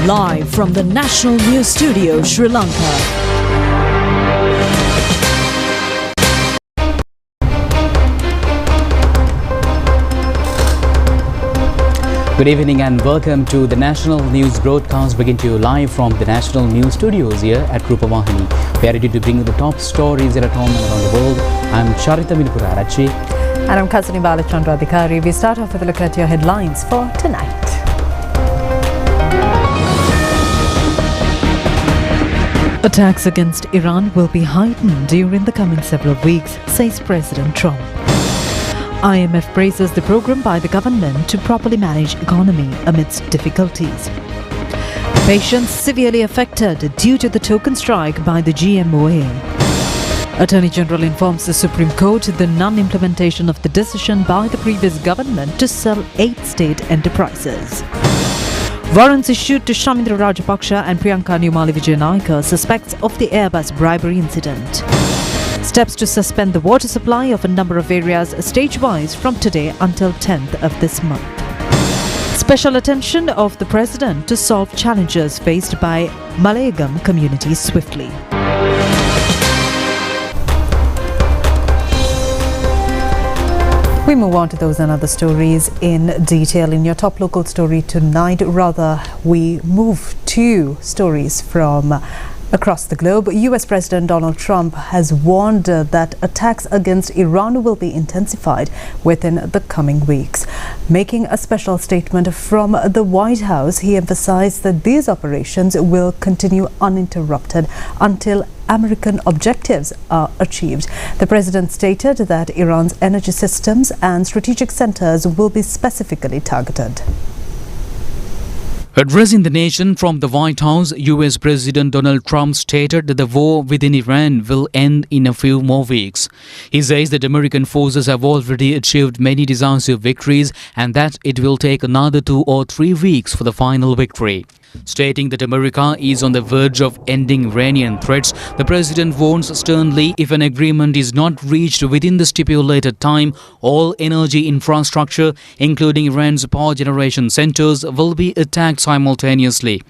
live from the National News Studio, Sri Lanka. Good evening and welcome to the National News broadcast, bringing to you live from the National News Studios here at Rupavahini. We are ready to bring you the top stories at home and around the world. I'm Charita Minipurarachi. And I'm Kasani Balachandra Adhikari. We start off with a look at your headlines for tonight. Attacks against Iran will be heightened during the coming several weeks, says President Trump. IMF praises the program by the government to properly manage economy amidst difficulties. Patients severely affected due to the token strike by the GMOA. Attorney General informs the Supreme Court the non-implementation of the decision by the previous government to sell 8 state enterprises. Warrants issued to Shamindra Rajapaksa and Priyanka Newmali Vijayanaika, suspects of the Airbus bribery incident. Steps to suspend the water supply of a number of areas stage-wise from today until 10th of this month. Special attention of the President to solve challenges faced by Malayagam communities swiftly. We move on to those and other stories in detail in your top local story tonight. Rather, we move to stories from across the globe. US President Donald Trump has warned that attacks against Iran will be intensified within the coming weeks. Making a special statement from the White House, he emphasized that these operations will continue uninterrupted until American objectives are achieved. The president stated that Iran's energy systems and strategic centers will be specifically targeted. Addressing the nation from the White House, US President Donald Trump stated that the war within Iran will end in a few more weeks. He says that American forces have already achieved many decisive victories and that it will take another 2 or 3 weeks for the final victory. Stating that America is on the verge of ending Iranian threats, the president warns sternly if an agreement is not reached within the stipulated time, all energy infrastructure, including Iran's power generation centers, will be attacked simultaneously.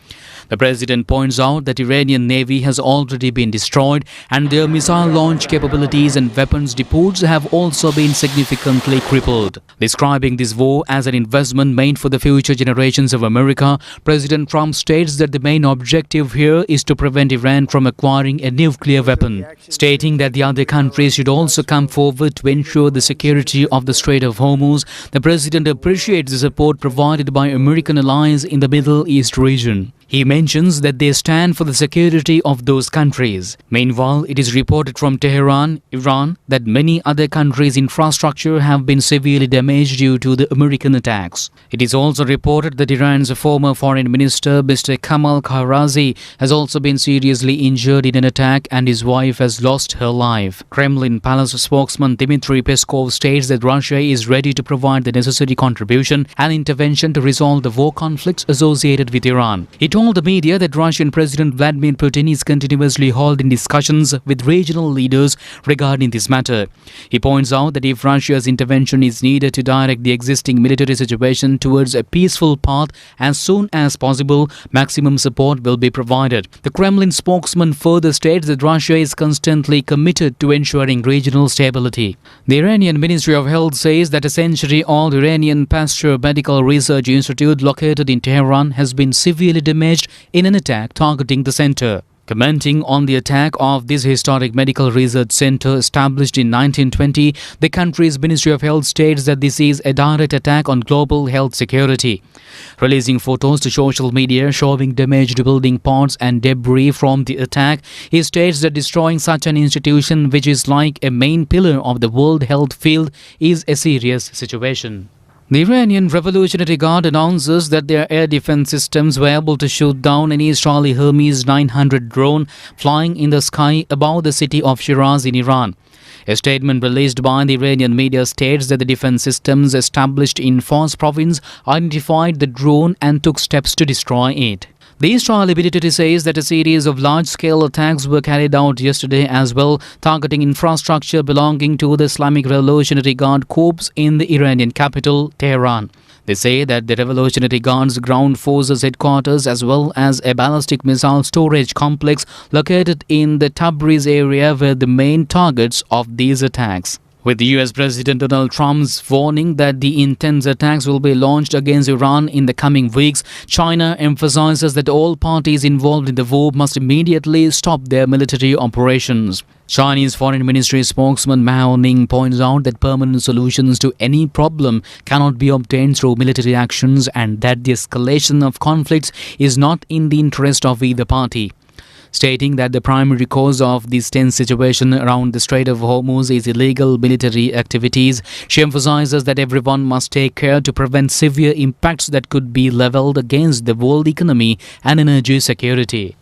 The president points out that Iranian Navy has already been destroyed and their missile launch capabilities and weapons depots have also been significantly crippled. Describing this war as an investment made for the future generations of America, President Trump states that the main objective here is to prevent Iran from acquiring a nuclear weapon, stating that the other countries should also come forward to ensure the security of the Strait of Hormuz. The president appreciates the support provided by American allies in the Middle East region. He mentions that they stand for the security of those countries. Meanwhile, it is reported from Tehran, Iran, that many other countries' infrastructure have been severely damaged due to the American attacks. It is also reported that Iran's former foreign minister, Mr. Kamal Kharazi, has also been seriously injured in an attack and his wife has lost her life. Kremlin Palace spokesman Dmitry Peskov states that Russia is ready to provide the necessary contribution and intervention to resolve the war conflicts associated with Iran. He told the media that Russian President Vladimir Putin is continuously holding discussions with regional leaders regarding this matter. He points out that if Russia's intervention is needed to direct the existing military situation towards a peaceful path as soon as possible, maximum support will be provided. The Kremlin spokesman further states that Russia is constantly committed to ensuring regional stability. The Iranian Ministry of Health says that a century-old Iranian Pasteur Medical Research Institute located in Tehran has been severely damaged in an attack targeting the center. Commenting on the attack of this historic medical research center established in 1920, the country's Ministry of Health states that this is a direct attack on global health security. Releasing photos to social media showing damaged building parts and debris from the attack, he states that destroying such an institution, which is like a main pillar of the world health field, is a serious situation. The Iranian Revolutionary Guard announces that their air defense systems were able to shoot down an Israeli Hermes 900 drone flying in the sky above the city of Shiraz in Iran. A statement released by the Iranian media states that the defense systems established in Fars province identified the drone and took steps to destroy it. The Israeli military says that a series of large-scale attacks were carried out yesterday as well, targeting infrastructure belonging to the Islamic Revolutionary Guard Corps in the Iranian capital, Tehran. They say that the Revolutionary Guards Ground Forces headquarters as well as a ballistic missile storage complex located in the Tabriz area were the main targets of these attacks. With the US President Donald Trump's warning that the intense attacks will be launched against Iran in the coming weeks, China emphasizes that all parties involved in the war must immediately stop their military operations. Chinese Foreign Ministry spokesman Mao Ning points out that permanent solutions to any problem cannot be obtained through military actions and that the escalation of conflicts is not in the interest of either party. Stating that the primary cause of this tense situation around the Strait of Hormuz is illegal military activities, she emphasizes that everyone must take care to prevent severe impacts that could be leveled against the world economy and energy security.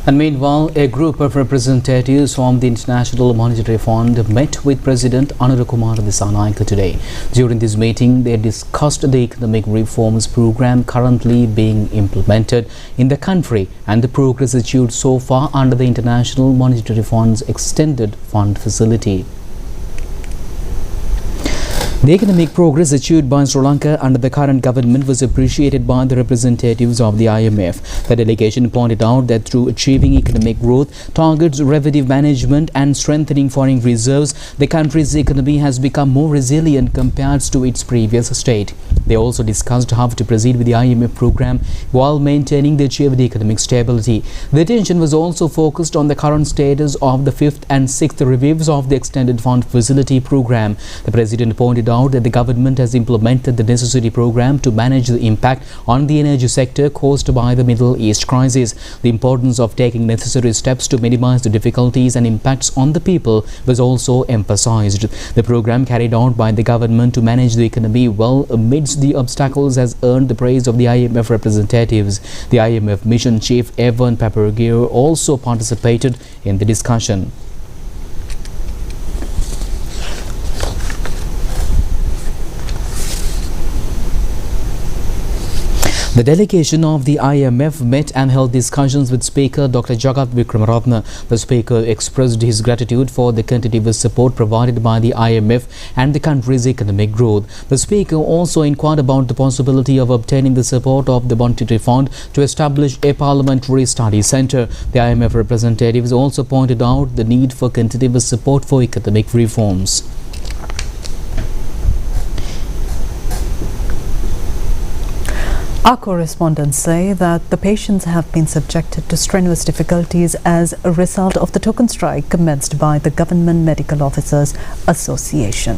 And meanwhile, a group of representatives from the International Monetary Fund met with President Anurakumar Dissanayake today. During this meeting, they discussed the economic reforms program currently being implemented in the country and the progress achieved so far under the International Monetary Fund's extended fund facility. The economic progress achieved by Sri Lanka under the current government was appreciated by the representatives of the IMF. The delegation pointed out that through achieving economic growth, targets, revenue management and strengthening foreign reserves, the country's economy has become more resilient compared to its previous state. They also discussed how to proceed with the IMF program while maintaining the achieved economic stability. The attention was also focused on the current status of the 5th and 6th reviews of the extended fund facility program. The President pointed out that the government has implemented the necessary program to manage the impact on the energy sector caused by the Middle East crisis. The importance of taking necessary steps to minimize the difficulties and impacts on the people was also emphasized. The program carried out by the government to manage the economy well amidst the obstacles has earned the praise of the IMF representatives. The IMF mission chief Evan Papageorgiou also participated in the discussion. The delegation of the IMF met and held discussions with Speaker Dr. Jagat Wickramaratne. The Speaker expressed his gratitude for the continuous support provided by the IMF and the country's economic growth. The Speaker also inquired about the possibility of obtaining the support of the Monetary Fund to establish a parliamentary study centre. The IMF representatives also pointed out the need for continuous support for economic reforms. Our correspondents say that the patients have been subjected to strenuous difficulties as a result of the token strike commenced by the Government Medical Officers Association.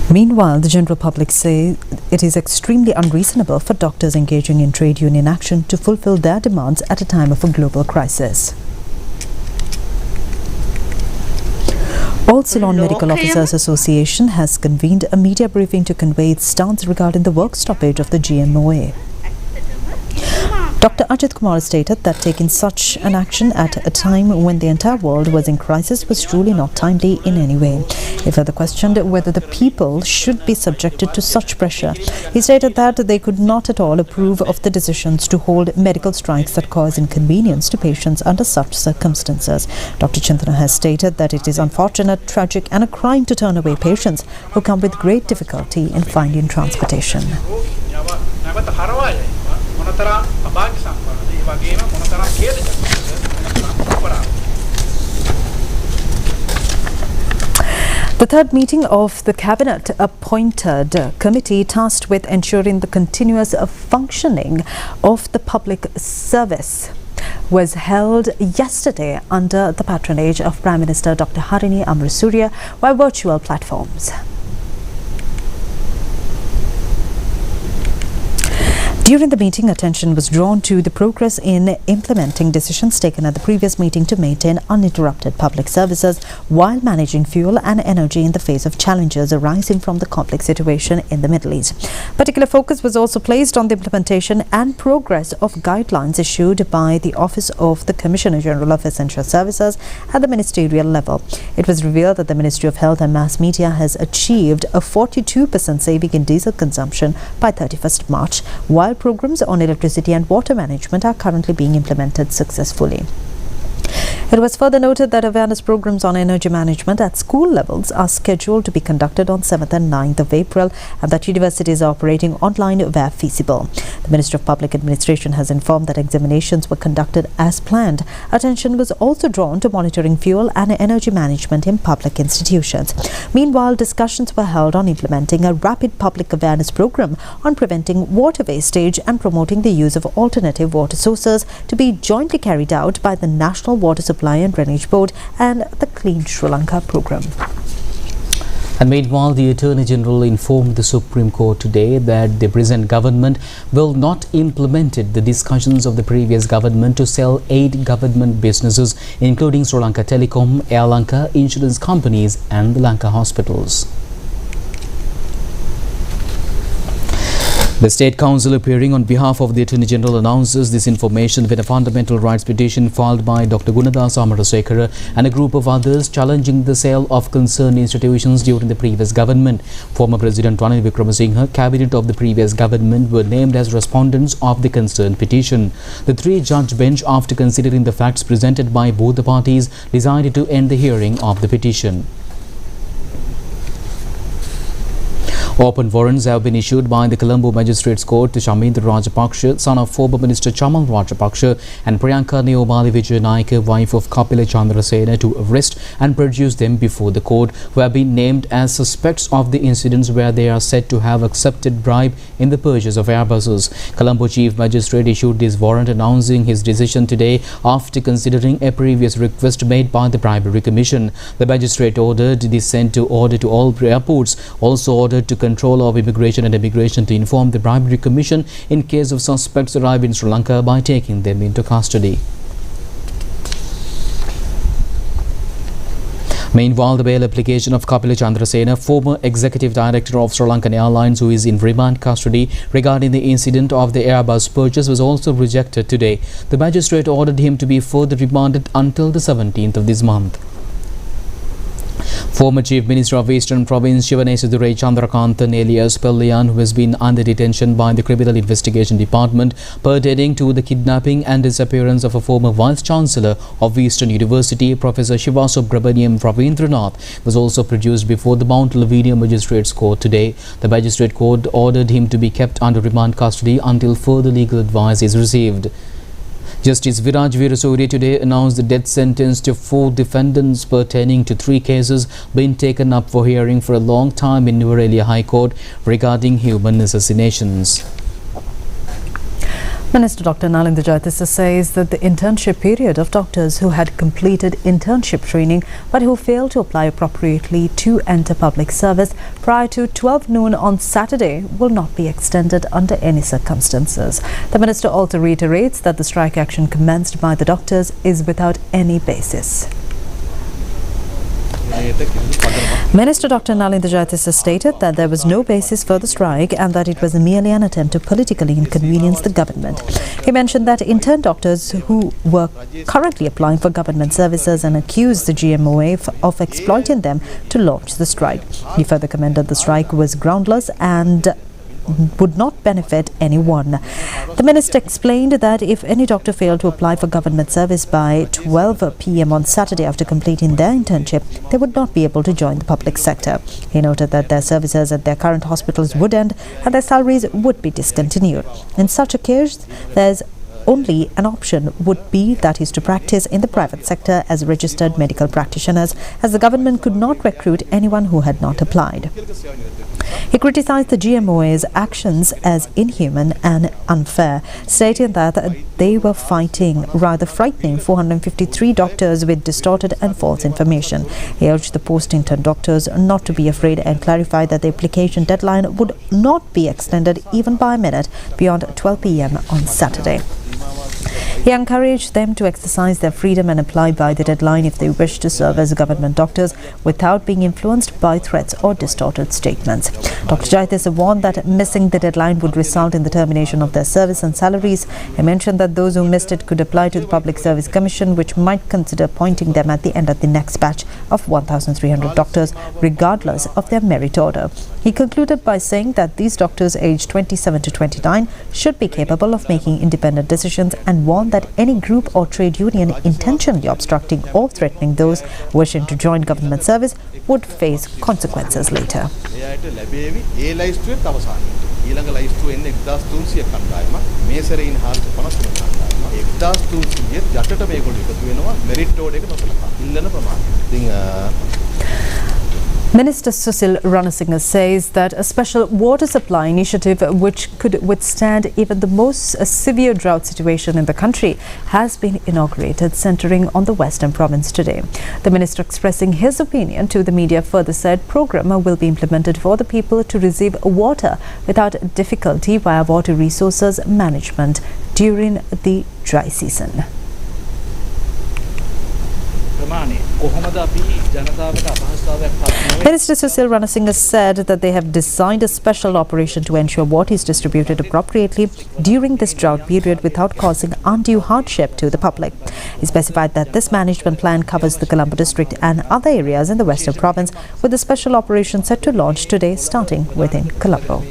Meanwhile, the general public say it is extremely unreasonable for doctors engaging in trade union action to fulfill their demands at a time of a global crisis. All Ceylon Medical Officers Association has convened a media briefing to convey its stance regarding the work stoppage of the GMOA. Dr. Ajit Kumar stated that taking such an action at a time when the entire world was in crisis was truly not timely in any way. He further questioned whether the people should be subjected to such pressure. He stated that they could not at all approve of the decisions to hold medical strikes that cause inconvenience to patients under such circumstances. Dr. Chintana has stated that it is unfortunate, tragic and a crime to turn away patients who come with great difficulty in finding transportation. The third meeting of the Cabinet-appointed committee tasked with ensuring the continuous functioning of the public service was held yesterday under the patronage of Prime Minister Dr. Harini Amrisurya by virtual platforms. During the meeting, attention was drawn to the progress in implementing decisions taken at the previous meeting to maintain uninterrupted public services while managing fuel and energy in the face of challenges arising from the complex situation in the Middle East. Particular focus was also placed on the implementation and progress of guidelines issued by the Office of the Commissioner General of Essential Services at the ministerial level. It was revealed that the Ministry of Health and Mass Media has achieved a 42% saving in diesel consumption by 31st March, while programs on electricity and water management are currently being implemented successfully. It was further noted that awareness programs on energy management at school levels are scheduled to be conducted on 7th and 9th of April and that universities are operating online where feasible. The Minister of Public Administration has informed that examinations were conducted as planned. Attention was also drawn to monitoring fuel and energy management in public institutions. Meanwhile, discussions were held on implementing a rapid public awareness program on preventing water wastage and promoting the use of alternative water sources to be jointly carried out by the National Water Supply and Drainage Board and the Clean Sri Lanka program. And meanwhile, the Attorney General informed the Supreme Court today that the present government will not implement the discussions of the previous government to sell 8 government businesses, including Sri Lanka Telecom, Air Lanka, insurance companies and the Lanka hospitals. The State Council, appearing on behalf of the Attorney General, announces this information with a fundamental rights petition filed by Dr. Gunadas Amarasekara and a group of others challenging the sale of concerned institutions during the previous government. Former President Ranil Wickremesinghe, cabinet of the previous government, were named as respondents of the concerned petition. The 3-judge bench, after considering the facts presented by both the parties, decided to end the hearing of the petition. Open warrants have been issued by the Colombo Magistrates Court to Shamindra Rajapaksa, son of former Minister Chamal Rajapaksa, and Priyanka Neomali Vijayanaika, wife of Kapila Chandrasena, to arrest and produce them before the court, who have been named as suspects of the incidents where they are said to have accepted bribe in the purchase of airbuses. Colombo Chief Magistrate issued this warrant, announcing his decision today after considering a previous request made by the Bribery Commission. The magistrate ordered this sent to order to all airports, also ordered to Control of Immigration and Immigration to inform the Bribery Commission in case of suspects arrive in Sri Lanka by taking them into custody. Meanwhile, the bail application of Kapila Chandrasena, former executive director of Sri Lankan Airlines, who is in remand custody regarding the incident of the Airbus purchase, was also rejected today. The magistrate ordered him to be further remanded until the 17th of this month. Former Chief Minister of Eastern Province Shivanesadurai Chandrakanthan alias Pelliyan, who has been under detention by the Criminal Investigation Department pertaining to the kidnapping and disappearance of a former Vice Chancellor of Eastern University, Professor Shivasubramaniam Ravindranath, was also produced before the Mount Lavinia Magistrates Court today. The Magistrate Court ordered him to be kept under remand custody until further legal advice is received. Justice Viraj Veerasuriya today announced the death sentence to 4 defendants pertaining to 3 cases being taken up for hearing for a long time in Nuwara Eliya High Court regarding human assassinations. Minister Dr. Nalinda Jayatissa says that the internship period of doctors who had completed internship training but who failed to apply appropriately to enter public service prior to 12 noon on Saturday will not be extended under any circumstances. The minister also reiterates that the strike action commenced by the doctors is without any basis. Minister Dr. Nalinda Jayatissa stated that there was no basis for the strike and that it was merely an attempt to politically inconvenience the government. He mentioned that intern doctors who were currently applying for government services and accused the GMOA of exploiting them to launch the strike. He further commended the strike was groundless and would not benefit anyone. The minister explained that if any doctor failed to apply for government service by 12 p.m. on Saturday after completing their internship, they would not be able to join the public sector. He noted that their services at their current hospitals would end and their salaries would be discontinued. In such a case, there's only an option would be that is to practice in the private sector as registered medical practitioners, as the government could not recruit anyone who had not applied. He criticized the GMOA's actions as inhuman and unfair, stating that they were frightening 453 doctors with distorted and false information. He urged the post-intern doctors not to be afraid and clarified that the application deadline would not be extended even by a minute beyond 12 p.m. on Saturday. He encouraged them to exercise their freedom and apply by the deadline if they wish to serve as government doctors without being influenced by threats or distorted statements. Dr. Jayatissa warned that missing the deadline would result in the termination of their service and salaries. He mentioned that those who missed it could apply to the Public Service Commission, which might consider appointing them at the end of the next batch of 1,300 doctors, regardless of their merit order. He concluded by saying that these doctors aged 27 to 29 should be capable of making independent decisions and warned that that any group or trade union intentionally obstructing or threatening those wishing to join government service would face consequences later. ඊළඟ ලයිස්ට්ුව එන්නේ 1300 කණ්ඩායමක් මේ සැරේ ඉන්න 453 කණ්ඩායමක් 1300 යටට මේගොල්ලෝ එකතු වෙනවා මෙරිට් ඕඩ් එක නොසලකා ඉල්ලන ප්‍රමාණය. ඉතින් Minister Susil Ranasinghe says that a special water supply initiative which could withstand even the most severe drought situation in the country has been inaugurated, centering on the Western Province today. The minister, expressing his opinion to the media, further said program will be implemented for the people to receive water without difficulty via water resources management during the dry season. Minister Susil Ranasinghe said that they have designed a special operation to ensure water is distributed appropriately during this drought period without causing undue hardship to the public. He specified that this management plan covers the Colombo district and other areas in the Western Province, with the special operation set to launch today starting within Colombo.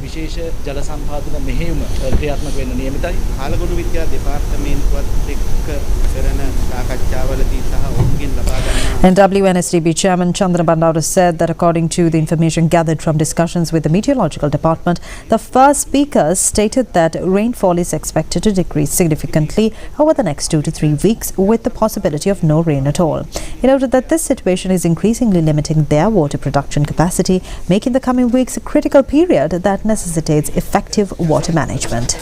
විශේෂ ජල සම්පාදන මෙහෙයුම ක්‍රියාත්මක වෙන්න නියමිතයි. කාලගොඩු විද්‍යා දෙපාර්තමේන්තුවත් එක්ක කරන සාකච්ඡාවලදී සහ ඔවුන්ගෙන් ලබා ගන්න And WNSDB Chairman Chandra Bandara said that according to the information gathered from discussions with the Meteorological Department, the first speaker stated that rainfall is expected to decrease significantly over the next 2 to 3 weeks with the possibility of no rain at all. He noted that this situation is increasingly limiting their water production capacity, making the coming weeks a critical period that necessitates effective water management.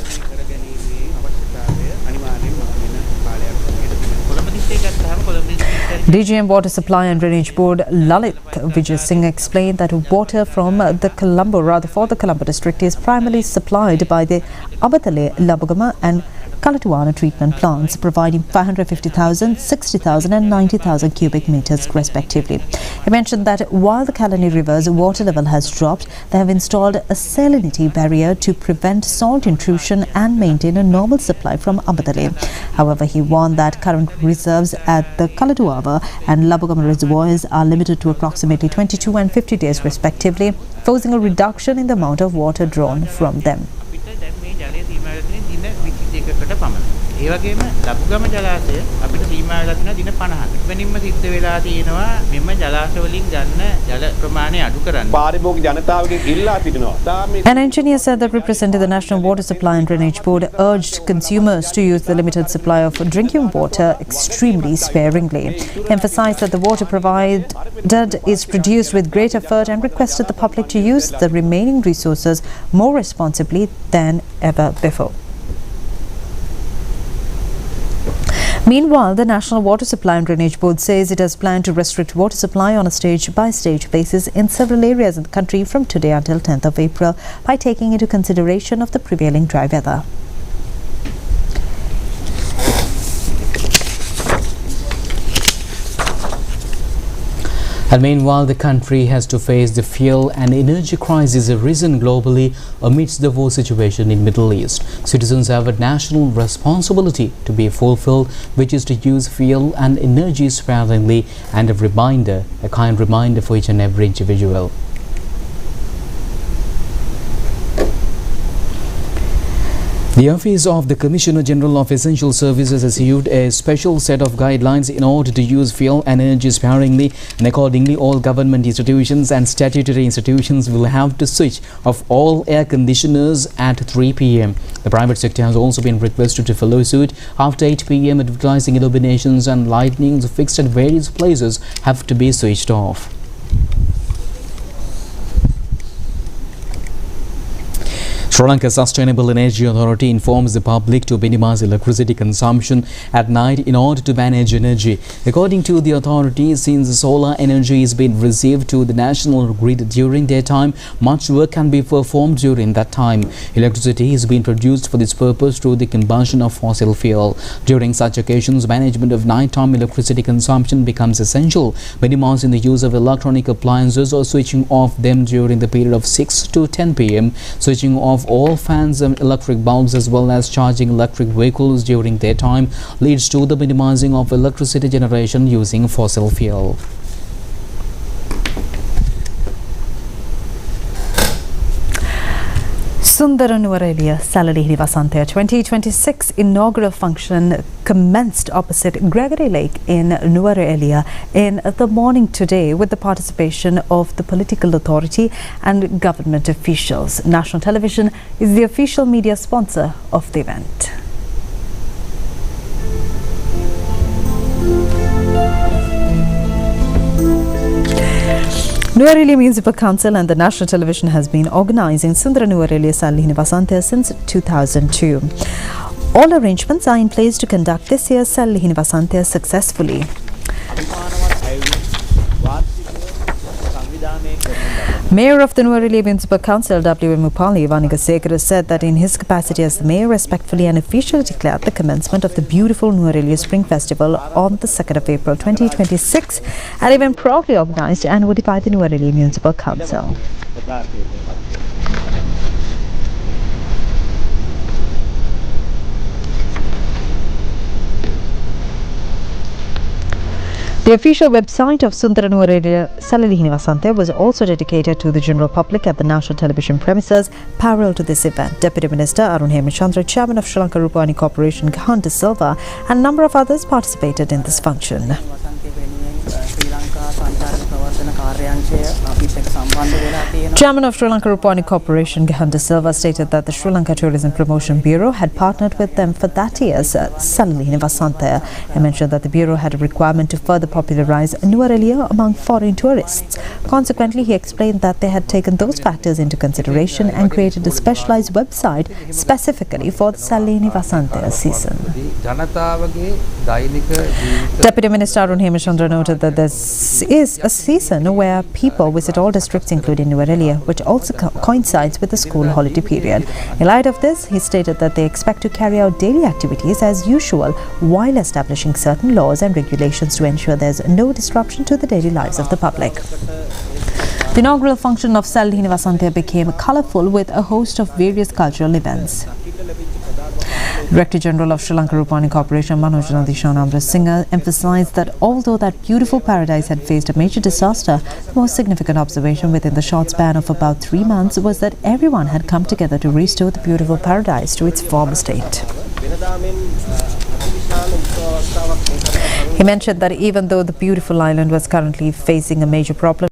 DGM Water Supply and Drainage Board Lalit Vijay Singh explained that water from the Colombo district is primarily supplied by the Abatale, Labugama and Kalatuana treatment plants, providing 550,000, 60,000 and 90,000 cubic meters respectively. He mentioned that while the Kalani River's water level has dropped, they have installed a salinity barrier to prevent salt intrusion and maintain a normal supply from Abatale. However, he warned that current reserves at the Kalatuava and Labugama reservoirs are limited to approximately 22 and 50 days respectively, forcing a reduction in the amount of water drawn from them. ඒ වගේම ලබුගම ජලාශය අපිට සීමා වෙලා තියෙනවා දින 50කට. වෙනින්ම සිද්ධ වෙලා තියෙනවා මෙම ජලාශ වලින් ගන්න ජල ප්‍රමාණය අඩු කරන්න. පාරිභෝගික ජනතාවගෙන් ඉල්ලා සිටිනවා. An engineer said that representing the National Water Supply and Drainage Board urged consumers to use the limited supply of drinking water extremely sparingly. He emphasized that the water provided is produced with great effort and requested the public to use the remaining resources more responsibly than ever before. Meanwhile, the National Water Supply and Drainage Board says it has planned to restrict water supply on a stage-by-stage basis in several areas in the country from today until 10th of April by taking into consideration of the prevailing dry weather. And meanwhile, the country has to face the fuel and energy crisis arisen globally amidst the war situation in Middle East. Citizens have a national responsibility to be fulfilled, which is to use fuel and energy sparingly, and a kind reminder for each and every individual. The Office of the Commissioner General of Essential Services has issued a special set of guidelines in order to use fuel and energy sparingly, and accordingly all government institutions and statutory institutions will have to switch off all air conditioners at 3 p.m. The private sector has also been requested to follow suit. After 8 p.m, advertising illuminations and lightnings fixed at various places have to be switched off. Sri Lanka Sustainable Energy Authority informs the public to minimize electricity consumption at night in order to manage energy. According to the authority, since solar energy is being received to the national grid during daytime, much work can be performed during that time. Electricity is being produced for this purpose through the combustion of fossil fuel. During such occasions, management of nighttime electricity consumption becomes essential, minimizing the use of electronic appliances or switching off them during the period of 6 to 10 p.m, switching off all fans and electric bulbs as well as charging electric vehicles during daytime leads to the minimizing of electricity generation using fossil fuel. Sundara Nuwara Eliya Salalihini Vasantaya 2026 inaugural function commenced opposite Gregory Lake in Nuwara Eliya in the morning today with the participation of the political authority and government officials. National Television is the official media sponsor of the event. Nuwara Eliya Municipal Council and the National Television has been organising Sundara Nuwara Eliya Salalihini Vasantaya since 2002. All arrangements are in place to conduct this year's Salalihini Vasantaya successfully. Mayor of the Nuwara Eliya Municipal Council, W.M. Upali said that in his capacity as the mayor, respectfully and officially declared the commencement of the beautiful Nuwara Eliya Spring Festival on the 2nd of April 2026, an event proudly organised annually by the Nuwara Eliya Municipal Council. The official website of Sundara Nuwara Eliya Salalihini Vasantaya was also dedicated to the general public at the national television premises parallel to this event. Deputy Minister Arun Hemachandra, Chairman of Sri Lanka Rupavahini Corporation Gahan De Silva and a number of others participated in this function. Chairman of Sri Lanka Rupavahini Corporation Gahan De Silva stated that the Sri Lanka Tourism Promotion Bureau had partnered with them for that year's Salalihini Vasantaya. He mentioned that the Bureau had a requirement to further popularize Nuwara Eliya among foreign tourists. Consequently, he explained that they had taken those factors into consideration and created a specialized website specifically for the Salalihini Vasantaya season. Deputy Minister Arun Hemachandra noted that this is a season where people visit all districts including Nuwara Eliya, which also coincides with the school holiday period. In light of this, he stated that they expect to carry out daily activities as usual while establishing certain laws and regulations to ensure there is no disruption to the daily lives of the public. The inaugural function of Salalihini Vasantaya became colourful with a host of various cultural events. Director General of Sri Lanka Rupavahini Corporation Manoj Amrit Singh emphasized that although that beautiful paradise had faced a major disaster, the most significant observation within the short span of about 3 months was that everyone had come together to restore the beautiful paradise to its former state. He mentioned that even though the beautiful island was currently facing a major problem,